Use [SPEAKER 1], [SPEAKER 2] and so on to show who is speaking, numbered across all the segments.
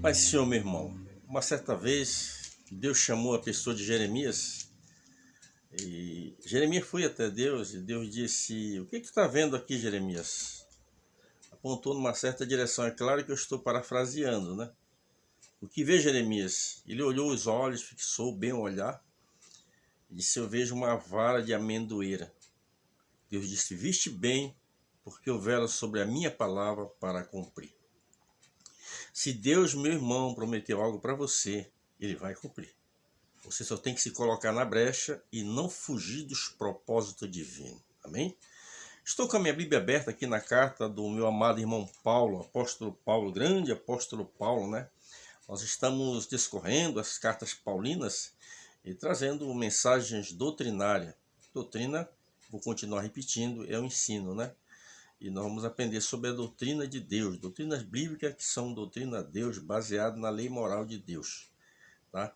[SPEAKER 1] Mas, senhor, meu irmão, uma certa vez Deus chamou a pessoa de Jeremias e Jeremias foi até Deus e Deus disse: "O que tu está vendo aqui, Jeremias?" Apontou numa certa direção. É claro que eu estou parafraseando, né? "O que vê, Jeremias?" Ele olhou os olhos, fixou bem o olhar e disse: "Eu vejo uma vara de amendoeira." Deus disse: "Viste bem, porque eu velo sobre a minha palavra para cumprir." Se Deus, meu irmão, prometeu algo para você, ele vai cumprir. Você só tem que se colocar na brecha e não fugir dos propósitos divinos. Amém? Estou com a minha Bíblia aberta aqui na carta do meu amado irmão Paulo, apóstolo Paulo, grande apóstolo Paulo, né? Nós estamos discorrendo as cartas paulinas e trazendo mensagens doutrinárias. Doutrina, vou continuar repetindo, é o ensino, né? E nós vamos aprender sobre a doutrina de Deus, doutrinas bíblicas que são doutrina de Deus, baseado na lei moral de Deus. Tá?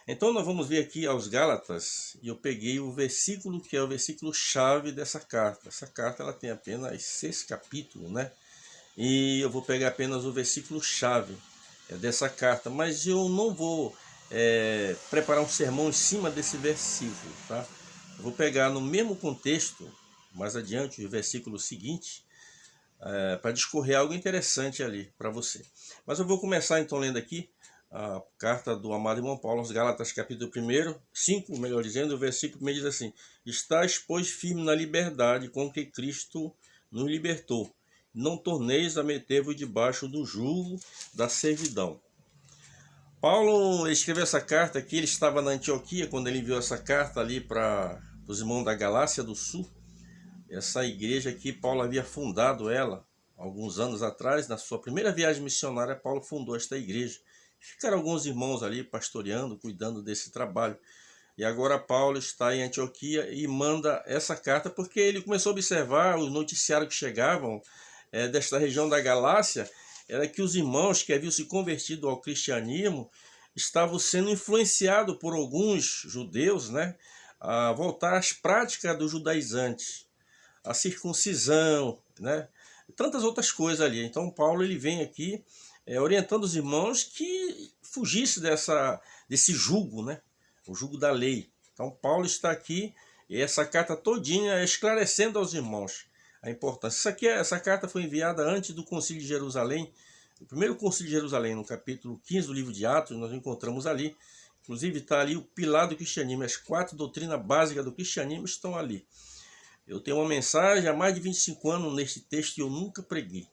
[SPEAKER 1] Então nós vamos ver aqui aos Gálatas, e eu peguei o versículo que é o versículo chave dessa carta. Essa carta ela tem apenas 6 capítulos, né? E eu vou pegar apenas o versículo chave dessa carta, mas eu não vou preparar um sermão em cima desse versículo, tá? Eu vou pegar no mesmo contexto, mais adiante, o versículo seguinte, para discorrer algo interessante ali para você. Mas eu vou começar então lendo aqui a carta do amado irmão Paulo aos Gálatas, capítulo 1, 5, melhor dizendo, o versículo 1 diz assim: "Estais, pois, firme na liberdade com que Cristo nos libertou. Não torneis a meter-vos debaixo do jugo da servidão." Paulo escreveu essa carta aqui, ele estava na Antioquia quando ele enviou essa carta ali para os irmãos da Galácia do Sul. Essa igreja aqui, Paulo havia fundado ela alguns anos atrás. Na sua primeira viagem missionária, Paulo fundou esta igreja. Ficaram alguns irmãos ali pastoreando, cuidando desse trabalho. E agora Paulo está em Antioquia e manda essa carta porque ele começou a observar os noticiários que chegavam desta região da Galácia, era que os irmãos que haviam se convertido ao cristianismo estavam sendo influenciados por alguns judeus, né, a voltar às práticas dos judaizantes, a circuncisão, né, tantas outras coisas ali. Então Paulo ele vem aqui orientando os irmãos que fugisse desse jugo, né, o jugo da lei. Então Paulo está aqui e essa carta todinha esclarecendo aos irmãos a importância. Essa carta foi enviada antes do Concílio de Jerusalém, o primeiro Concílio de Jerusalém, no capítulo 15 do livro de Atos, nós encontramos ali. Inclusive está ali o pilar do cristianismo, as 4 doutrinas básicas do cristianismo estão ali. Eu tenho uma mensagem há mais de 25 anos neste texto e eu nunca preguei.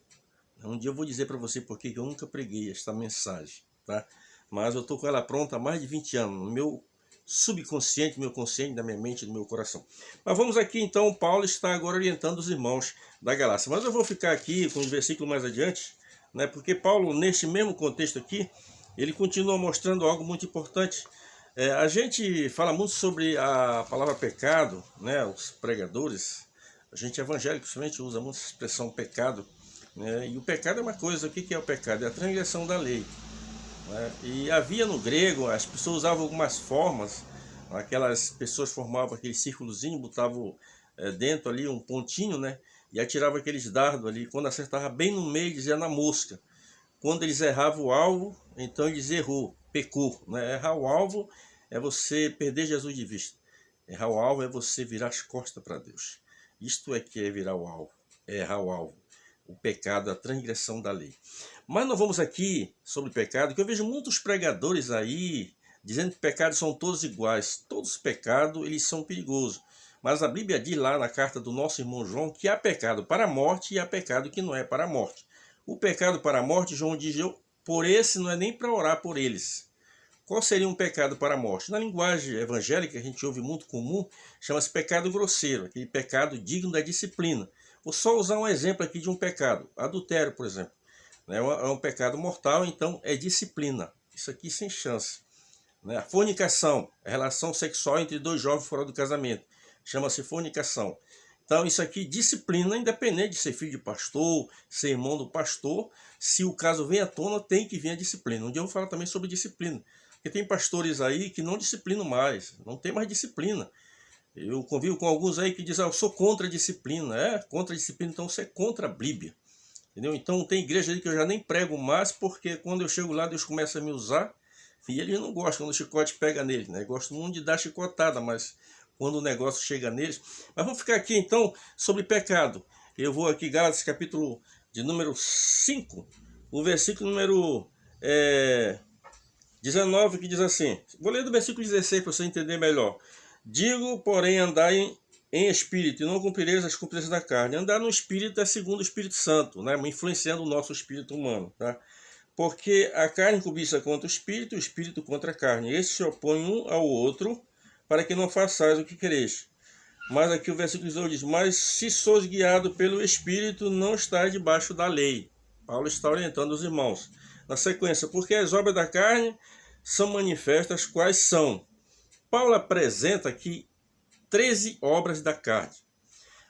[SPEAKER 1] Um dia eu vou dizer para você por que eu nunca preguei esta mensagem, tá? Mas eu estou com ela pronta há mais de 20 anos, no meu subconsciente, meu consciente, da minha mente, do meu coração. Mas vamos aqui então, Paulo está agora orientando os irmãos da Galácia. Mas eu vou ficar aqui com os versículos mais adiante, né? Porque Paulo, neste mesmo contexto aqui, ele continua mostrando algo muito importante. A gente fala muito sobre a palavra pecado, né? Os pregadores, a gente evangélico principalmente usa muito a expressão pecado, né? E o pecado é uma coisa. O que é o pecado? É a transgressão da lei, né? E havia no grego, as pessoas usavam algumas formas, aquelas pessoas formavam aquele círculozinho, botavam dentro ali um pontinho, né? E atiravam aqueles dardos ali. Quando acertava bem no meio, dizia na mosca. Quando eles erravam o alvo, então eles errou, pecou, né? Errar o alvo é você perder Jesus de vista. Errar o alvo é você virar as costas para Deus. Isto é que é virar o alvo, é errar o alvo. O pecado, a transgressão da lei. Mas nós vamos aqui sobre pecado, que eu vejo muitos pregadores aí dizendo que pecados são todos iguais. Todos os pecados, eles são perigosos. Mas a Bíblia diz lá na carta do nosso irmão João que há pecado para a morte e há pecado que não é para a morte. O pecado para a morte, João diz, por esse não é nem para orar por eles. Qual seria um pecado para a morte? Na linguagem evangélica, a gente ouve muito comum, chama-se pecado grosseiro, aquele pecado digno da disciplina. Vou só usar um exemplo aqui de um pecado. Adultério, por exemplo. É um pecado mortal, então é disciplina. Isso aqui sem chance. A fornicação, a relação sexual entre dois jovens fora do casamento. Chama-se fornicação. Então isso aqui, disciplina, independente de ser filho de pastor, ser irmão do pastor, se o caso vem à tona, tem que vir a disciplina. Um dia eu vou falar também sobre disciplina. Porque tem pastores aí que não disciplinam mais, não tem mais disciplina. Eu convivo com alguns aí que dizem, eu sou contra a disciplina. Contra a disciplina, então você é contra a Bíblia. Entendeu? Então tem igreja ali que eu já nem prego mais, porque quando eu chego lá, Deus começa a me usar, e eles não gostam quando o chicote pega neles, né? Gostam muito de dar chicotada, mas quando o negócio chega neles... Mas vamos ficar aqui então sobre pecado. Eu vou aqui, Gálatas capítulo de número 5, o versículo número 19, que diz assim, vou ler do versículo 16 para você entender melhor. Digo, porém, andai em espírito, e não cumprireis as concupiscências da carne. Andar no espírito é segundo o Espírito Santo, né? Influenciando o nosso espírito humano, tá? Porque a carne cobiça contra o espírito contra a carne. Esses se opõem um ao outro, para que não façais o que quereis. Mas aqui o versículo 18 diz, mas se sois guiado pelo Espírito, não estáis debaixo da lei. Paulo está orientando os irmãos. Na sequência, porque as obras da carne são manifestas, quais são? Paulo apresenta aqui 13 obras da carne.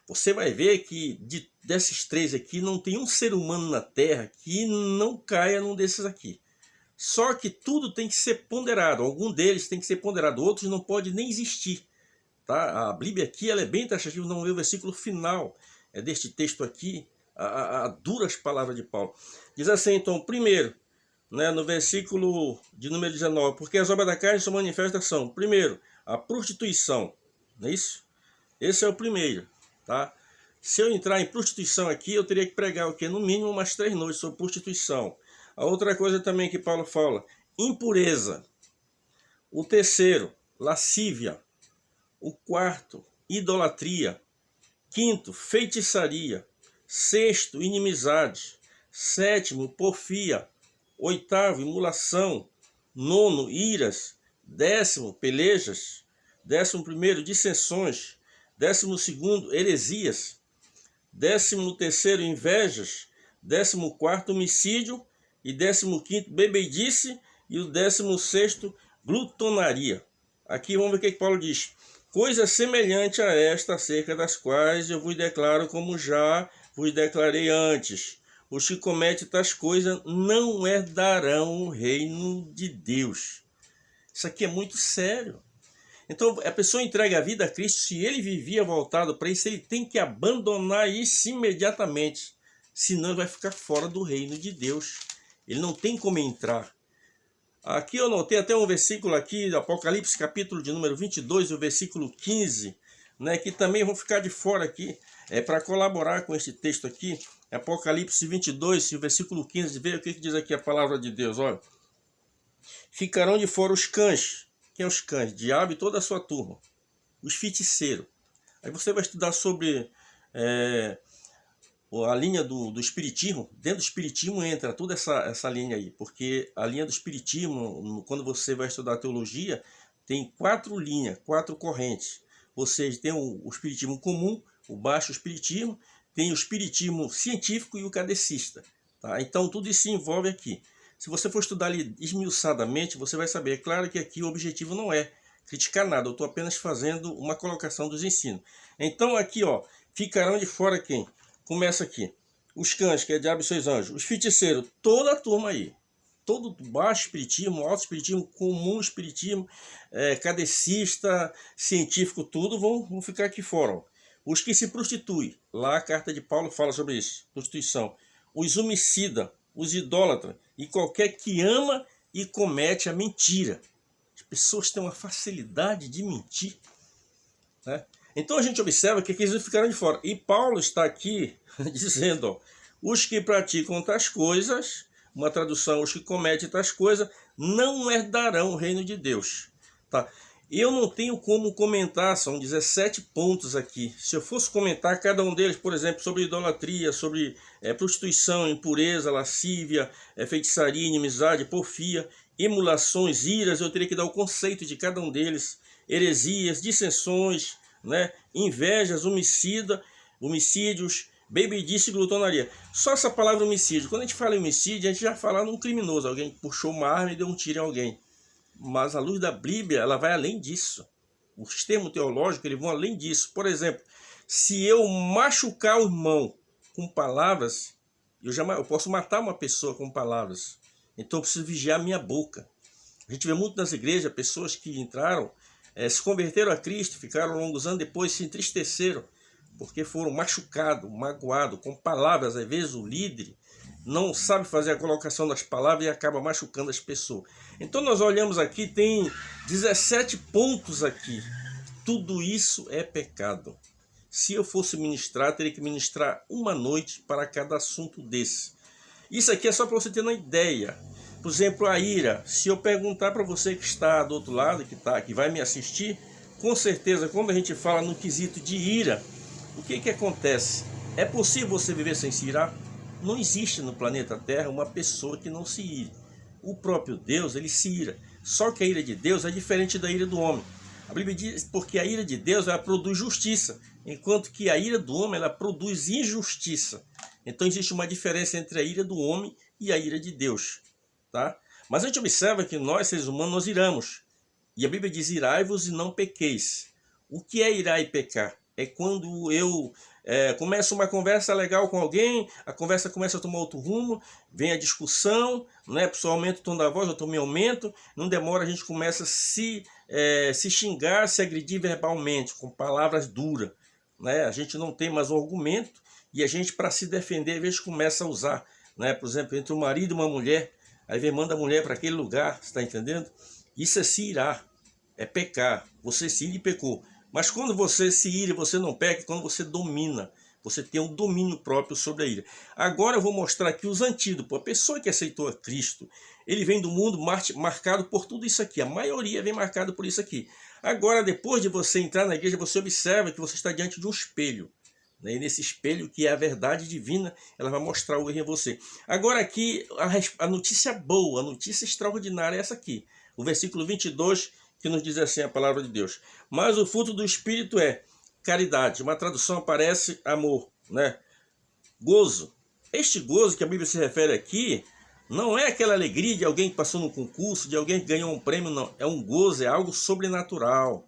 [SPEAKER 1] Você vai ver que desses 13 aqui, não tem um ser humano na Terra que não caia num desses aqui. Só que tudo tem que ser ponderado. Algum deles tem que ser ponderado, outros não pode nem existir. Tá? A Bíblia aqui ela é bem taxativa, não vê o versículo final deste texto aqui, a duras palavras de Paulo. Diz assim, então, primeiro, né, no versículo de número 19, porque as obras da carne são manifestação. Primeiro, a prostituição, não é isso? Esse é o primeiro, tá? Se eu entrar em prostituição aqui, eu teria que pregar o quê? No mínimo umas 3 noites sobre prostituição. A outra coisa também que Paulo fala, impureza. O terceiro, lascívia. O quarto, idolatria. Quinto, feitiçaria. Sexto, inimizade. Sétimo, porfia. Oitavo, imulação. Nono, iras. Décimo, pelejas. 11º, dissensões. 12º, heresias. 13º, invejas. 14º, homicídio. E 15º, bebedice. E o 16º, glutonaria. Aqui vamos ver o que Paulo diz. Coisa semelhante a esta, acerca das quais eu vos declaro como já vos declarei antes. Os que cometem tais coisas não herdarão o reino de Deus. Isso aqui é muito sério. Então, a pessoa entrega a vida a Cristo, se ele vivia voltado para isso, ele tem que abandonar isso imediatamente. Senão ele vai ficar fora do reino de Deus. Ele não tem como entrar. Aqui eu notei até um versículo aqui, Apocalipse capítulo de número 22, o versículo 15, né, que também vou ficar de fora aqui, para colaborar com este texto aqui. Apocalipse 22, o versículo 15, veja o que diz aqui a palavra de Deus, olha. Ficarão de fora os cães. Quem é os cães? Diabo e toda a sua turma. Os feiticeiros. Aí você vai estudar sobre a linha do espiritismo. Dentro do espiritismo entra toda essa linha aí, porque a linha do espiritismo, quando você vai estudar teologia, tem 4 linhas, 4 correntes. Ou seja, tem o espiritismo comum, o baixo espiritismo, tem o espiritismo científico e o kardecista. Tá? Então tudo isso se envolve aqui. Se você for estudar ali esmiuçadamente, você vai saber. É claro que aqui o objetivo não é criticar nada, eu estou apenas fazendo uma colocação dos ensinos. Então aqui, ó, ficarão de fora quem? Começa aqui. Os cães, que é diabo e seus anjos. Os feiticeiros, toda a turma aí. Todo baixo espiritismo, alto espiritismo, comum espiritismo, kardecista, científico, tudo vão ficar aqui fora. Ó. Os que se prostituem. Lá a carta de Paulo fala sobre isso. Prostituição. Os homicidas, os idólatras e qualquer que ama e comete a mentira. As pessoas têm uma facilidade de mentir, né? Então a gente observa que eles ficaram de fora. E Paulo está aqui dizendo, ó, os que praticam tais coisas, uma tradução, os que cometem tais coisas, não herdarão o reino de Deus. Tá? Eu não tenho como comentar, são 17 pontos aqui. Se eu fosse comentar cada um deles, por exemplo, sobre idolatria, sobre prostituição, impureza, lascívia, feitiçaria, inimizade, porfia, emulações, iras, eu teria que dar o conceito de cada um deles, heresias, dissensões, né? Invejas, homicídios, bebedice e glutonaria. Só essa palavra homicídio. Quando a gente fala em homicídio, a gente já fala num criminoso. Alguém puxou uma arma e deu um tiro em alguém. Mas a luz da Bíblia, ela vai além disso. Os termos teológicos, eles vão além disso. Por exemplo, se eu machucar o irmão com palavras, eu posso matar uma pessoa com palavras. Então eu preciso vigiar a minha boca. A gente vê muito nas igrejas, pessoas que entraram, se converteram a Cristo, ficaram longos anos depois, se entristeceram, porque foram machucados, magoados, com palavras. Às vezes o líder não sabe fazer a colocação das palavras e acaba machucando as pessoas. Então nós olhamos aqui, tem 17 pontos aqui. Tudo isso é pecado. Se eu fosse ministrar, teria que ministrar uma noite para cada assunto desse. Isso aqui é só para você ter uma ideia. Por exemplo, a ira. Se eu perguntar para você que está do outro lado, que vai me assistir, com certeza, quando a gente fala no quesito de ira, o que acontece? É possível você viver sem se irar? Não existe no planeta Terra uma pessoa que não se ire. O próprio Deus, ele se ira. Só que a ira de Deus é diferente da ira do homem. A Bíblia diz porque a ira de Deus ela produz justiça, enquanto que a ira do homem ela produz injustiça. Então existe uma diferença entre a ira do homem e a ira de Deus. Tá? Mas a gente observa que nós, seres humanos, nós iramos. E a Bíblia diz, irai-vos e não pequeis. O que é irar e pecar? É quando eu começo uma conversa legal com alguém, a conversa começa a tomar outro rumo, vem a discussão, né? A pessoa aumenta o tom da voz, eu também aumento, não demora, a gente começa a se xingar, se agredir verbalmente, com palavras duras. Né? A gente não tem mais um argumento e a gente, para se defender, às vezes começa a usar. Né? Por exemplo, entre um marido e uma mulher, aí vem manda a mulher para aquele lugar, você está entendendo? Isso é se irar, é pecar, você se ira e pecou. Mas quando você se ira, você não peca, quando você domina, você tem um domínio próprio sobre a ira. Agora eu vou mostrar aqui os antídotos. A pessoa que aceitou a Cristo, ele vem do mundo marcado por tudo isso aqui. A maioria vem marcado por isso aqui. Agora, depois de você entrar na igreja, você observa que você está diante de um espelho. Né? E nesse espelho, que é a verdade divina, ela vai mostrar o erro em você. Agora aqui, a notícia boa, a notícia extraordinária é essa aqui. O versículo 22, que nos diz assim a palavra de Deus. Mas o fruto do Espírito é caridade. Uma tradução aparece amor, né? Gozo. Este gozo que a Bíblia se refere aqui, não é aquela alegria de alguém que passou no concurso, de alguém que ganhou um prêmio, não. É um gozo, é algo sobrenatural.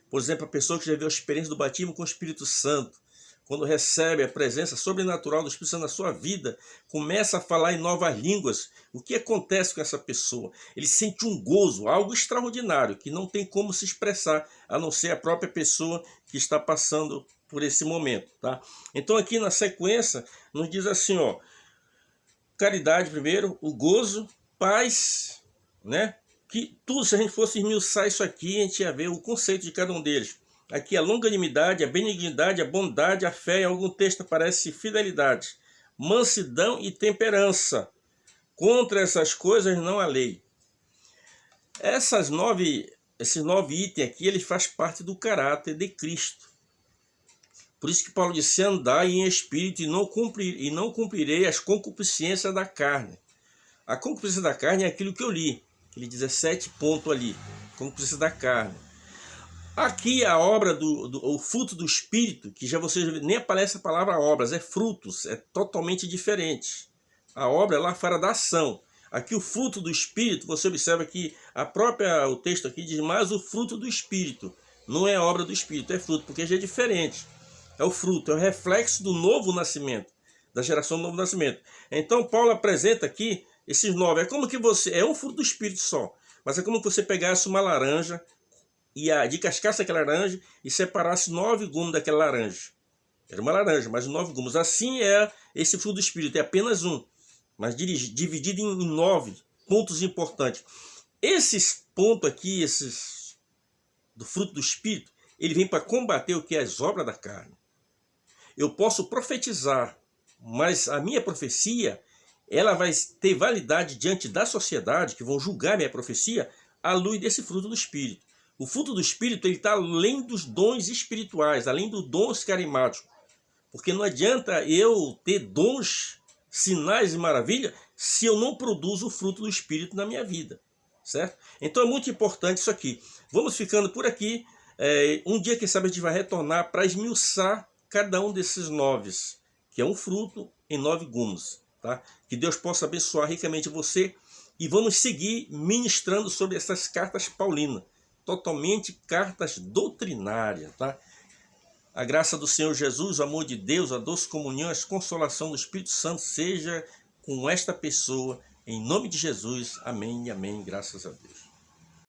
[SPEAKER 1] Por exemplo, a pessoa que já viu a experiência do batismo com o Espírito Santo, quando recebe a presença sobrenatural do Espírito Santo na sua vida, começa a falar em novas línguas. O que acontece com essa pessoa? Ele sente um gozo, algo extraordinário, que não tem como se expressar, a não ser a própria pessoa que está passando por esse momento. Tá? Então aqui na sequência, nos diz assim, ó, caridade primeiro, o gozo, paz, né? Que tudo, se a gente fosse esmiuçar isso aqui, a gente ia ver o conceito de cada um deles. Aqui a longanimidade, a benignidade, a bondade, a fé, em algum texto aparece fidelidade, mansidão e temperança. Contra essas coisas não há lei. Esses 9 itens aqui, eles fazem parte do caráter de Cristo. Por isso que Paulo disse, andai em espírito e não cumprirei as concupiscências da carne. A concupiscência da carne é aquilo que eu li, aquele 17 pontos ali, concupiscência da carne. Aqui a obra o fruto do Espírito, que já vocês nem aparece a palavra obras, é frutos, é totalmente diferente. A obra lá fora da ação. Aqui o fruto do Espírito, você observa que o texto aqui diz, mas o fruto do Espírito. Não é obra do Espírito, é fruto, porque já é diferente. É o fruto, é o reflexo do novo nascimento, da geração do novo nascimento. Então Paulo apresenta aqui esses 9. É como que é um fruto do Espírito só, mas é como que você pegasse uma laranja, e descascasse aquela laranja e separasse 9 gumos daquela laranja. Era uma laranja, mas 9 gumos. Assim é esse fruto do Espírito, é apenas um, mas dividido em 9 pontos importantes. Esses pontos aqui, esses do fruto do Espírito, ele vem para combater o que é as obras da carne. Eu posso profetizar, mas a minha profecia, ela vai ter validade diante da sociedade, que vão julgar minha profecia, à luz desse fruto do Espírito. O fruto do Espírito está além dos dons espirituais, além dos dons carismáticos. Porque não adianta eu ter dons, sinais e maravilhas, se eu não produzo o fruto do Espírito na minha vida. Certo? Então é muito importante isso aqui. Vamos ficando por aqui. Um dia, quem sabe, a gente vai retornar para esmiuçar cada um desses 9, que é um fruto em 9 gumos. Tá? Que Deus possa abençoar ricamente você. E vamos seguir ministrando sobre essas cartas paulinas. Totalmente cartas doutrinárias, tá? A graça do Senhor Jesus, o amor de Deus, a doce comunhão, a consolação do Espírito Santo seja com esta pessoa, em nome de Jesus. Amém e amém, graças a Deus.